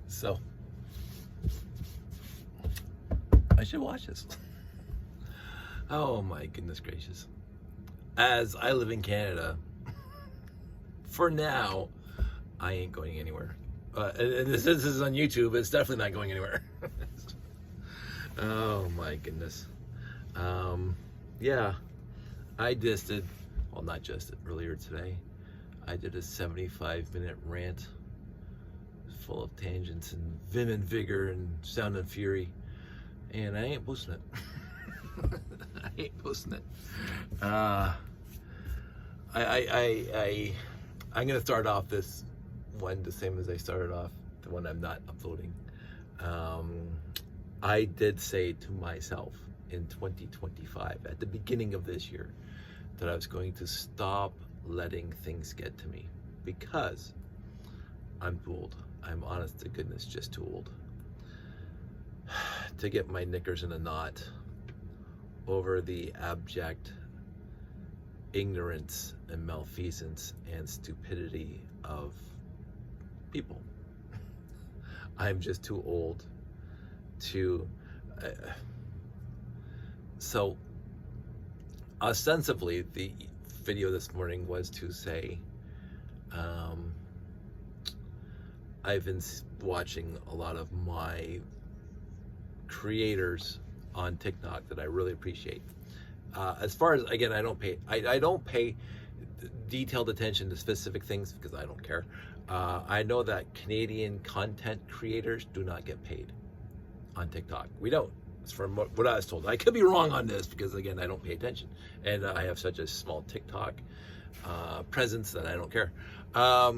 So I should watch this. Oh my goodness gracious. As I live in Canada, for now, I ain't going anywhere. And this is on YouTube, it's definitely not going anywhere. Oh my goodness. Yeah, I just did, well, not just earlier today, I did a 75-minute rant full of tangents and vim and vigor and sound and fury, and I ain't posting it. I ain't posting it. I'm gonna start off this one the same as I started off the one I'm not uploading. I did say to myself in 2025, at the beginning of this year, that I was going to stop letting things get to me because I'm too old. I'm honest to goodness just too old to get my knickers in a knot over the abject ignorance and malfeasance and stupidity of people. I'm just too old to so ostensibly the video this morning was to say I've been watching a lot of my creators on TikTok that I really appreciate. As far as, again, I don't pay detailed attention to specific things because I don't care. I know that Canadian content creators do not get paid on TikTok. We don't. It's from what I was told. I could be wrong on this because, again, I don't pay attention. And I have such a small TikTok presence that I don't care. I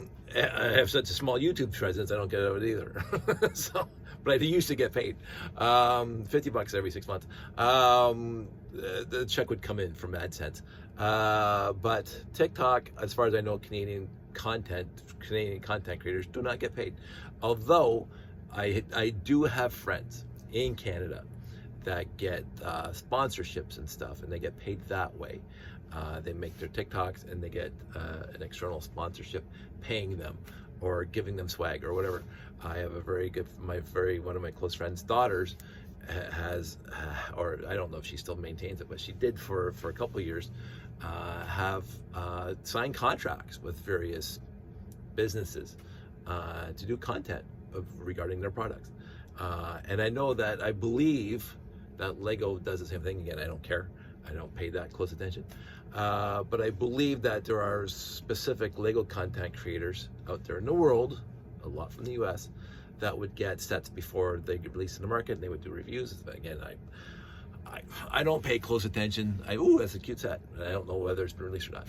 have such a small YouTube presence, I don't get it either. So, but I used to get paid $50 every 6 months. The check would come in from AdSense. But TikTok, as far as I know, Canadian content creators do not get paid. Although I do have friends in Canada that get sponsorships and stuff, and they get paid that way. They make their TikToks and they get an external sponsorship paying them or giving them swag or whatever. I have a one of my close friends' daughters has, or I don't know if she still maintains it, but she did for a couple of years, have signed contracts with various businesses to do content regarding their products. And I know that, I believe that Lego does the same thing. Again, I don't care. I don't pay that close attention. But I believe that there are specific Lego content creators out there in the world, a lot from the US, that would get sets before they get released in the market, and they would do reviews. Again, I don't pay close attention. Ooh, that's a cute set. And I don't know whether it's been released or not.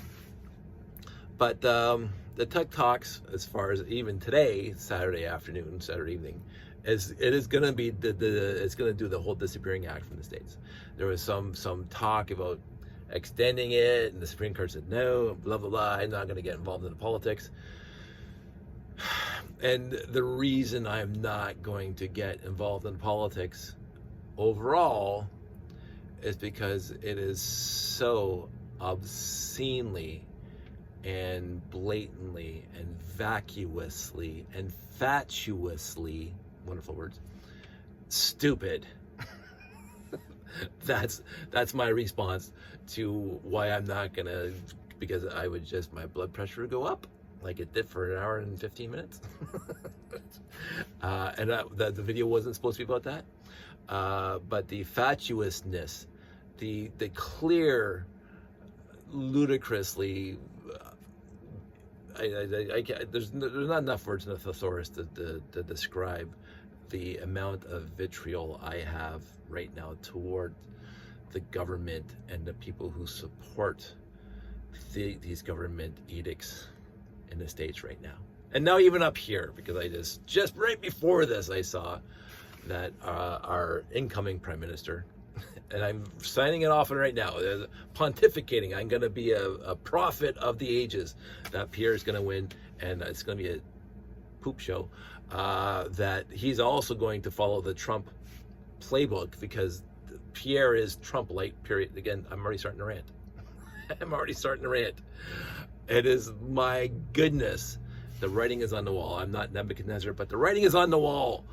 But the TikToks, as far as even today, Saturday evening, it is going to be it's going to do the whole disappearing act from the States. There was some talk about extending it, and the Supreme Court said no, blah blah blah. I'm not going to get involved in the politics. And the reason I'm not going to get involved in politics overall is because it is so obscenely and blatantly and vacuously and fatuously, wonderful words, stupid. That's my response to why I'm not gonna, because I would just, my blood pressure would go up like it did for an hour and 15 minutes. And the video wasn't supposed to be about that. But the fatuousness, the clear, ludicrously, there's not enough words in the thesaurus to describe the amount of vitriol I have right now toward the government and the people who support these government edicts in the States right now. And now even up here, because I just right before this, I saw that our incoming Prime Minister, and I'm signing it off on right now, pontificating, I'm going to be a prophet of the ages, that Pierre is going to win, and it's going to be a poop show, that he's also going to follow the Trump playbook, because Pierre is Trump light, period. Again, I'm already starting to rant. It is, my goodness, The writing is on the wall. I'm not Nebuchadnezzar, but the writing is on the wall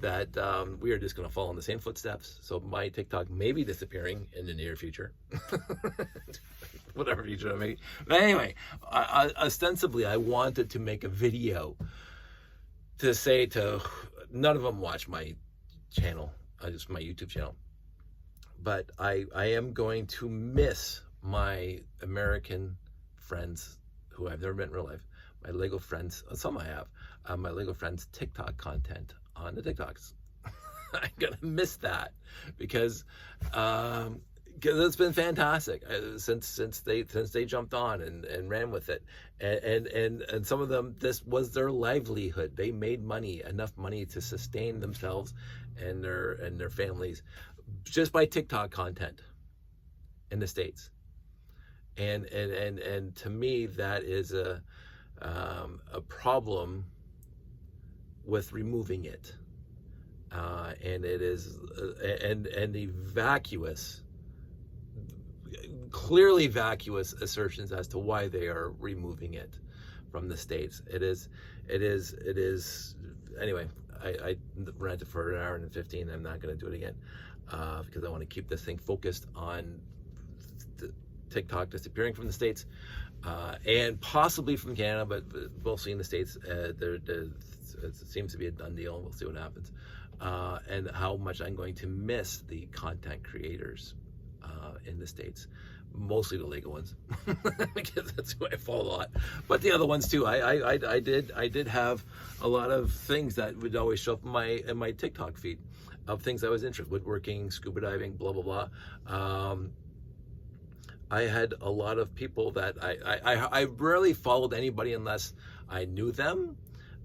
that we are just going to follow in the same footsteps. So my TikTok may be disappearing in the near future. Whatever future it may be. But anyway, ostensibly, I wanted to make a video to say to, none of them watch my channel, just my YouTube channel. But I am going to miss my American friends who I've never met in real life, my Lego friends, some I have, my Lego friends TikTok content on the TikToks. I'm gonna miss that because it's been fantastic since they jumped on and ran with it, and some of them, this was their livelihood. They made money, enough money to sustain themselves and their families just by TikTok content in the States. And to me, that is a problem with removing it, and it is and the vacuous, clearly vacuous assertions as to why they are removing it from the States. It is anyway. I ranted for an hour and 15. I'm not going to do it again because I want to keep this thing focused on TikTok disappearing from the States and possibly from Canada, but we'll see in the States. It seems to be a done deal. We'll see what happens, and how much I'm going to miss the content creators in the States, mostly the Lego ones, because that's who I follow a lot. But the other ones too. I did have a lot of things that would always show up in my TikTok feed of things I was interested in: woodworking, scuba diving, blah blah blah. I had a lot of people that I rarely followed anybody unless I knew them,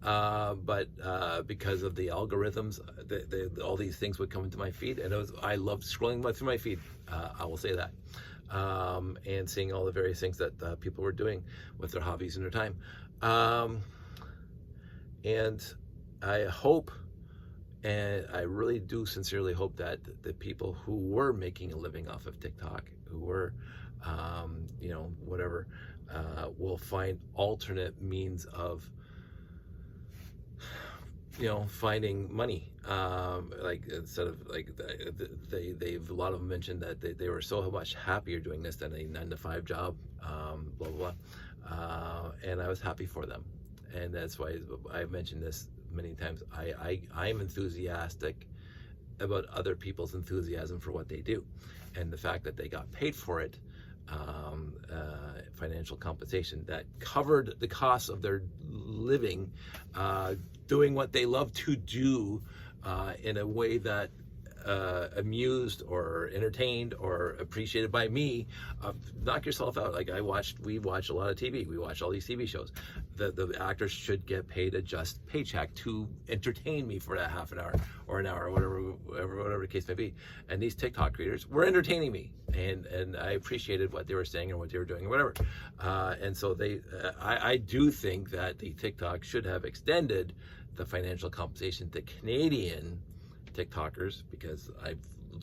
but because of the algorithms, all these things would come into my feed, and I loved scrolling through my feed. I will say that, and seeing all the various things that people were doing with their hobbies and their time, and I hope, and I really do sincerely hope that the people who were making a living off of TikTok, who were whatever, will find alternate means of, finding money. Like instead of like they've a lot of them mentioned that they were so much happier doing this than a 9-to-5 job, blah blah blah, and I was happy for them, and that's why I've mentioned this many times. I'm enthusiastic about other people's enthusiasm for what they do, and the fact that they got paid for it, financial compensation that covered the costs of their living, doing what they love to do in a way that amused or entertained or appreciated by me. Knock yourself out. Like we watch a lot of TV. We watch all these TV shows. The actors should get paid a just paycheck to entertain me for that half an hour or an hour or whatever the case may be. And these TikTok creators were entertaining me, and I appreciated what they were saying or what they were doing or whatever. And so I do think that the TikTok should have extended the financial compensation to Canadian TikTokers, because I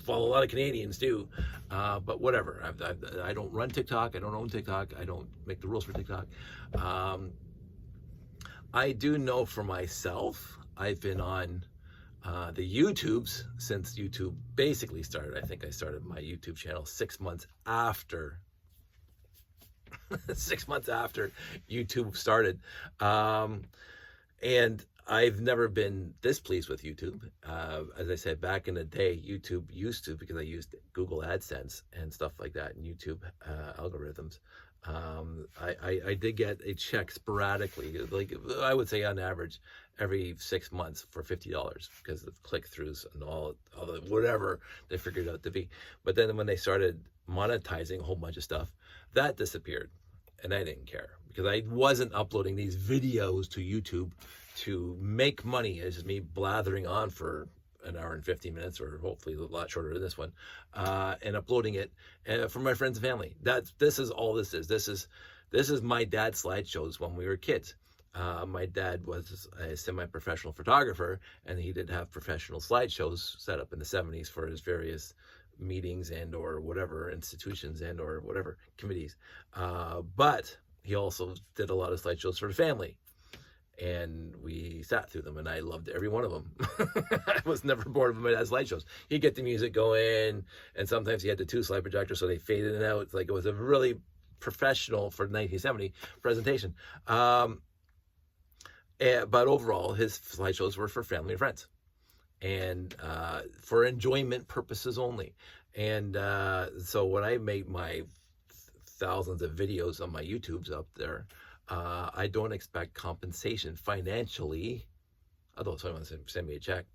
follow a lot of Canadians too, but whatever. I don't run TikTok. I don't own TikTok. I don't make the rules for TikTok. I do know for myself, I've been on the YouTubes since YouTube basically started. I think I started my YouTube channel 6 months after 6 months after YouTube started, and I've never been displeased with YouTube. As I said, back in the day, YouTube used to, because I used Google AdSense and stuff like that, and YouTube algorithms, I did get a check sporadically, like I would say on average every 6 months for $50 because of click-throughs and all the whatever they figured out to be. But then when they started monetizing a whole bunch of stuff, that disappeared, and I didn't care because I wasn't uploading these videos to YouTube to make money. It's just me blathering on for an hour and 15 minutes, or hopefully a lot shorter than this one, and uploading it for my friends and family. This is all this is. This is my dad's slideshows when we were kids. My dad was a semi-professional photographer, and he did have professional slideshows set up in the 70s for his various meetings and or whatever institutions and or whatever committees. But he also did a lot of slideshows for the family. and we sat through them, and I loved every one of them. I was never bored of them as light shows. He'd get the music going, and sometimes he had the 2 slide projectors, so they faded in and out. It's like it was a really professional for 1970 presentation. But overall, his slideshows were for family and friends, and for enjoyment purposes only. And so when I make my thousands of videos on my YouTubes up there, I don't expect compensation financially, although someone wants to send me a check.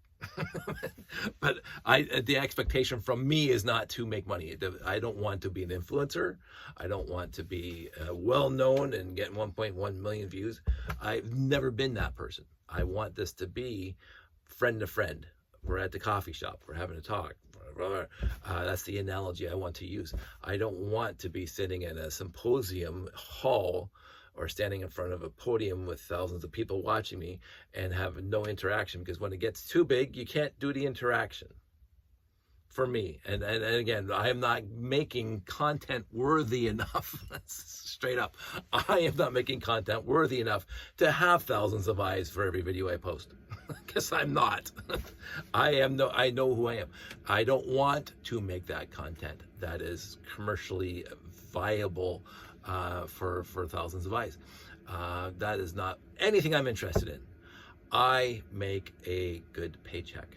But the expectation from me is not to make money. I don't want to be an influencer. I don't want to be well known and get 1.1 million views. I've never been that person. I want this to be friend to friend. We're at the coffee shop. We're having a talk. That's the analogy I want to use. I don't want to be sitting in a symposium hall or standing in front of a podium with thousands of people watching me and have no interaction, because when it gets too big, you can't do the interaction for me. And again, I am not making content worthy enough. That's straight up. I am not making content worthy enough to have thousands of eyes for every video I post. Because I'm not. I know who I am. I don't want to make that content that is commercially viable for thousands of eyes. That is not anything I'm interested in. I make a good paycheck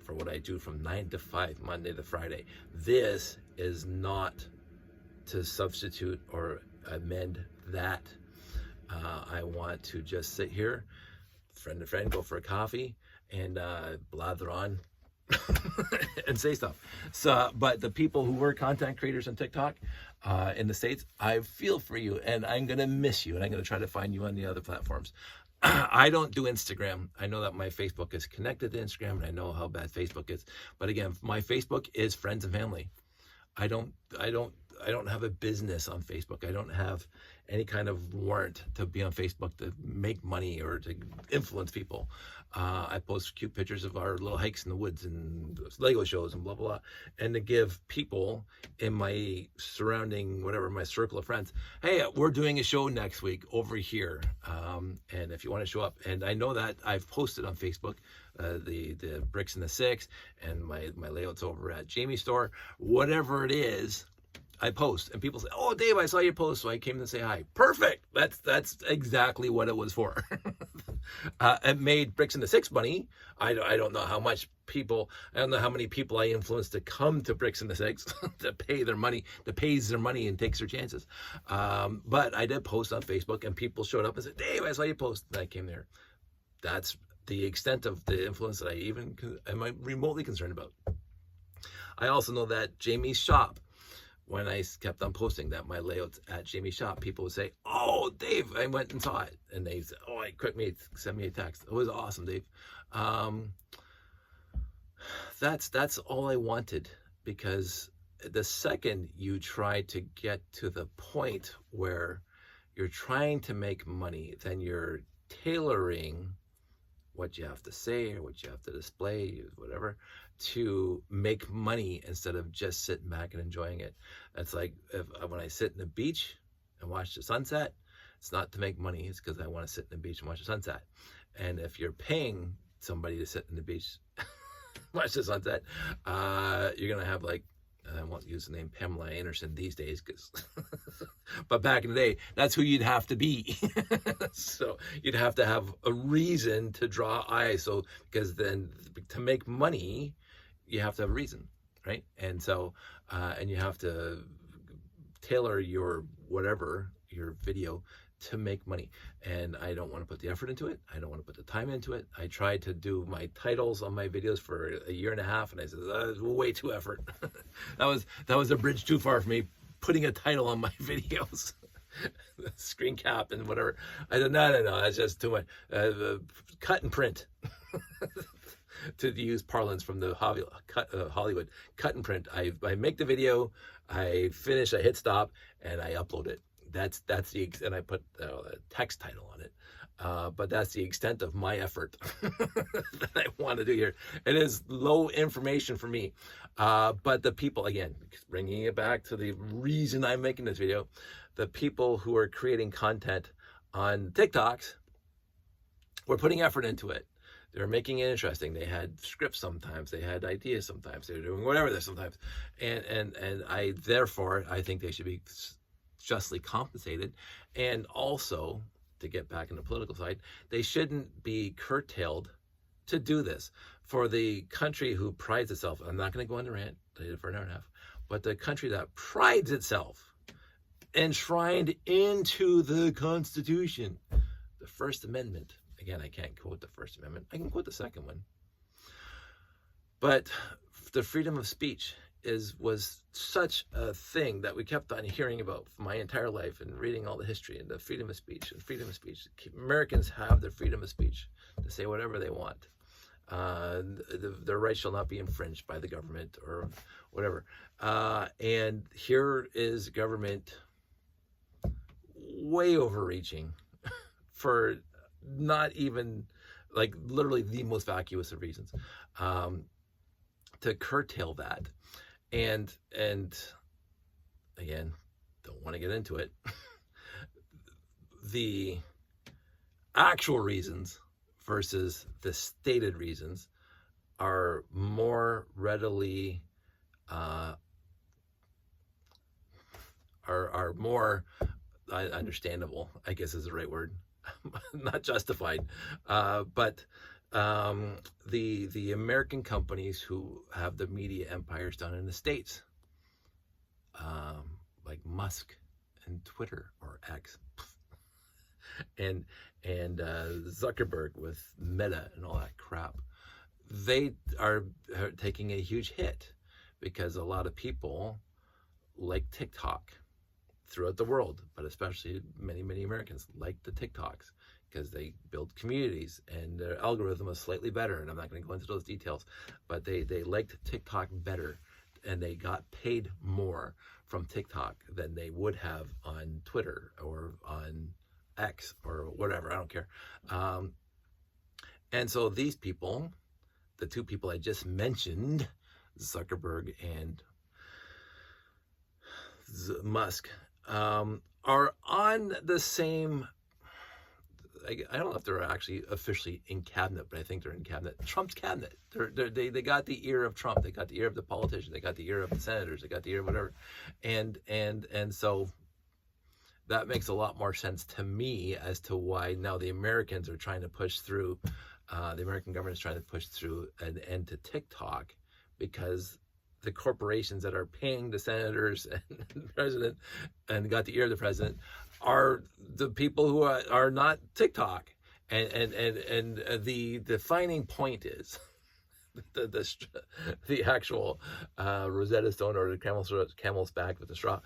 for what I do from 9 to 5, Monday to Friday. This is not to substitute or amend that. I want to just sit here, friend to friend, go for a coffee, and blather on and say stuff. So, but the people who were content creators on TikTok in the States, I feel for you, and I'm gonna miss you, and I'm gonna try to find you on the other platforms. I don't do Instagram. I know that my Facebook is connected to Instagram, and I know how bad Facebook is. But again, my Facebook is friends and family. I don't have a business on Facebook. I don't have any kind of warrant to be on Facebook to make money or to influence people. I post cute pictures of our little hikes in the woods and Lego shows and blah, blah, blah. And to give people in my surrounding, whatever, my circle of friends, hey, we're doing a show next week over here. And if you want to show up, and I know that I've posted on Facebook, the bricks and the six, and my layouts over at Jamie's store, whatever it is, I post, and people say, "Oh, Dave, I saw your post, so I came to say hi." Perfect. That's exactly what it was for. It made Bricks and the Six money. I don't know how much people. I don't know how many people I influenced to come to Bricks and the Six to pay their money, to pays their money and takes their chances. But I did post on Facebook, and people showed up and said, "Dave, I saw your post," and I came there. That's the extent of the influence that I even am remotely concerned about. I also know that Jamie's shop, when I kept on posting that my layouts at Jamie's shop, people would say, "Oh, Dave, I went and saw it." And they said, "Oh, send me a text. It was awesome, Dave." That's all I wanted, because the second you try to get to the point where you're trying to make money, then you're tailoring what you have to say or what you have to display, whatever, to make money instead of just sitting back and enjoying it. It's like when I sit in the beach and watch the sunset, it's not to make money, it's because I want to sit in the beach and watch the sunset. And if you're paying somebody to sit in the beach, watch the sunset, you're going to have, like, I won't use the name Pamela Anderson these days, because but back in the day, that's who you'd have to be. So you'd have to have a reason to draw eyes. So, because then to make money, you have to have a reason, right? And so, and you have to tailor your video to make money. And I don't want to put the effort into it. I don't want to put the time into it. I tried to do my titles on my videos for a year and a half, and I said, that's way too effort. that was a bridge too far for me, putting a title on my videos. Screen cap and whatever. I said, no, that's just too much. Cut and print. To use parlance from the Hollywood, cut and print. I make the video, I finish, I hit stop, and I upload it. That's the, and I put a text title on it. But that's the extent of my effort that I want to do here. It is low information for me. But the people, again, bringing it back to the reason I'm making this video, the people who are creating content on TikToks were putting effort into it. They were making it interesting. They had scripts sometimes. They had ideas sometimes. They were doing whatever there sometimes. And I, therefore, I think they should be justly compensated. And also, to get back in the political side, they shouldn't be curtailed to do this. For the country who prides itself, I'm not going to go on the rant, I did it for an hour and a half, but the country that prides itself, enshrined into the Constitution, the First Amendment. Again, I can't quote the First Amendment. I can quote the second one. But the freedom of speech was such a thing that we kept on hearing about for my entire life and reading all the history and the freedom of speech and freedom of speech. Americans have the freedom of speech to say whatever they want. Their rights shall not be infringed by the government or whatever. And here is government way overreaching for not even, like, literally the most vacuous of reasons, to curtail that. And again, don't want to get into it. The actual reasons versus the stated reasons are more readily are more understandable, I guess is the right word. Not justified, but the American companies who have the media empires down in the States, like Musk and Twitter or X, and Zuckerberg with Meta and all that crap, they are taking a huge hit because a lot of people like TikTok throughout the world, but especially many Americans like the TikToks because they build communities and their algorithm is slightly better. And I'm not going to go into those details, but they liked TikTok better and they got paid more from TikTok than they would have on Twitter or on X or whatever. I don't care. And so these people, the two people I just mentioned, Zuckerberg and Musk, are on the same, I don't know if they're actually officially in cabinet, but I think they're in cabinet. Trump's cabinet. They got the ear of Trump. They got the ear of the politician. They got the ear of the senators. They got the ear of whatever. And so that makes a lot more sense to me as to why now the Americans are trying to push through, the American government is trying to push through an end to TikTok, because the corporations that are paying the senators and the president and got the ear of the president are the people who are not TikTok. And the defining point is the actual Rosetta Stone or the camel's back with the straw.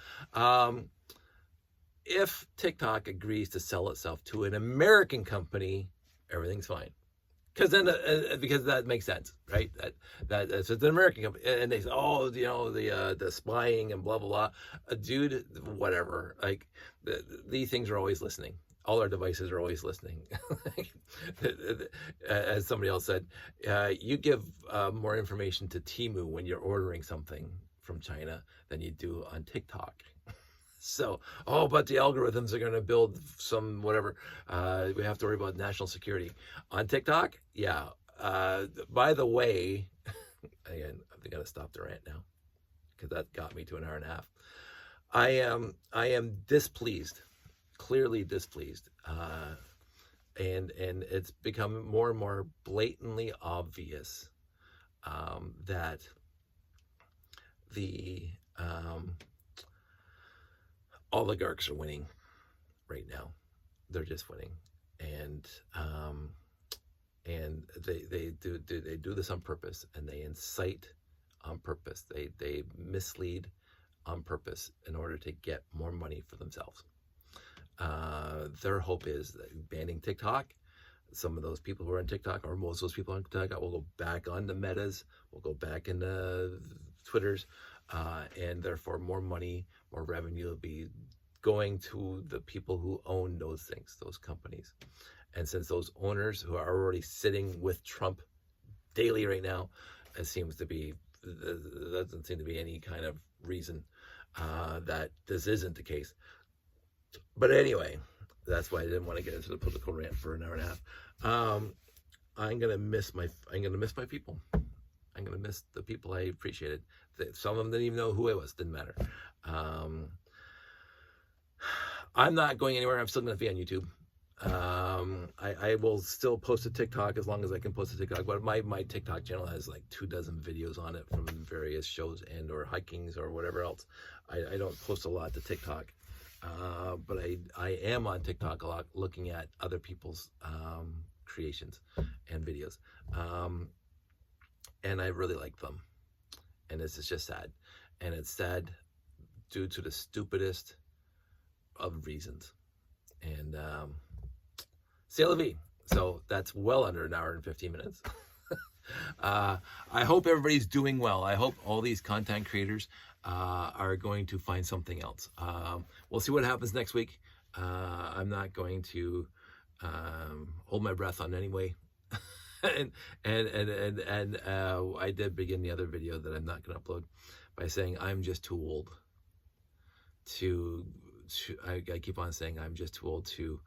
If TikTok agrees to sell itself to an American company, everything's fine. Because then, because that makes sense, right? That it's an American company, and they say, oh, you know, the spying and blah blah blah. Dude, whatever. Like these things are always listening. All our devices are always listening. As somebody else said, you give more information to Temu when you're ordering something from China than you do on TikTok. So, but the algorithms are going to build some whatever. We have to worry about national security. On TikTok, yeah. By the way, again, I've got to stop the rant now because that got me to an hour and a half. I am displeased, clearly displeased, and it's become more and more blatantly obvious that the oligarchs are winning right now. They're just winning, and they do this on purpose, and they incite on purpose. They mislead on purpose in order to get more money for themselves. Their hope is that banning TikTok, some of those people who are on TikTok, or most of those people on TikTok, will go back on the Metas, will go back in the Twitters, and therefore more money, more revenue will be going to the people who own those things, those companies. And since those owners who are already sitting with Trump daily right now, it seems to be, there doesn't seem to be any kind of reason that this isn't the case. But anyway, that's why I didn't want to get into the political rant for an hour and a half. I'm gonna miss my people. I'm gonna miss the people I appreciated. Some of them didn't even know who I was. Didn't matter. Um, I'm not going anywhere. I'm still gonna be on YouTube. I will still post a TikTok as long as I can post a TikTok. But my TikTok channel has like 24 videos on it from various shows and or hikings or whatever else. I don't post a lot to TikTok. But I am on TikTok a lot looking at other people's creations and videos. And I really like them. And this is just sad. And it's sad due to the stupidest of reasons. And c'est la vie. So that's well under an hour and 15 minutes. I hope everybody's doing well. I hope all these content creators are going to find something else. We'll see what happens next week. I'm not going to hold my breath on any way. and I did begin the other video that I'm not going to upload by saying I'm just too old to I keep on saying I'm just too old to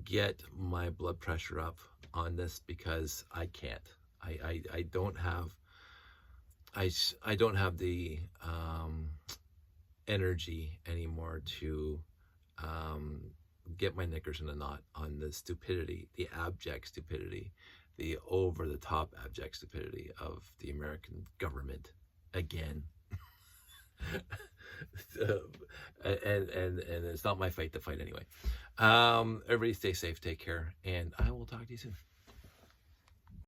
get my blood pressure up on this because I can't. I don't have I don't have the energy anymore to get my knickers in a knot on the stupidity, the abject stupidity, the over-the-top abject stupidity of the American government again. And it's not my fight to fight anyway. Everybody stay safe, take care, and I will talk to you soon.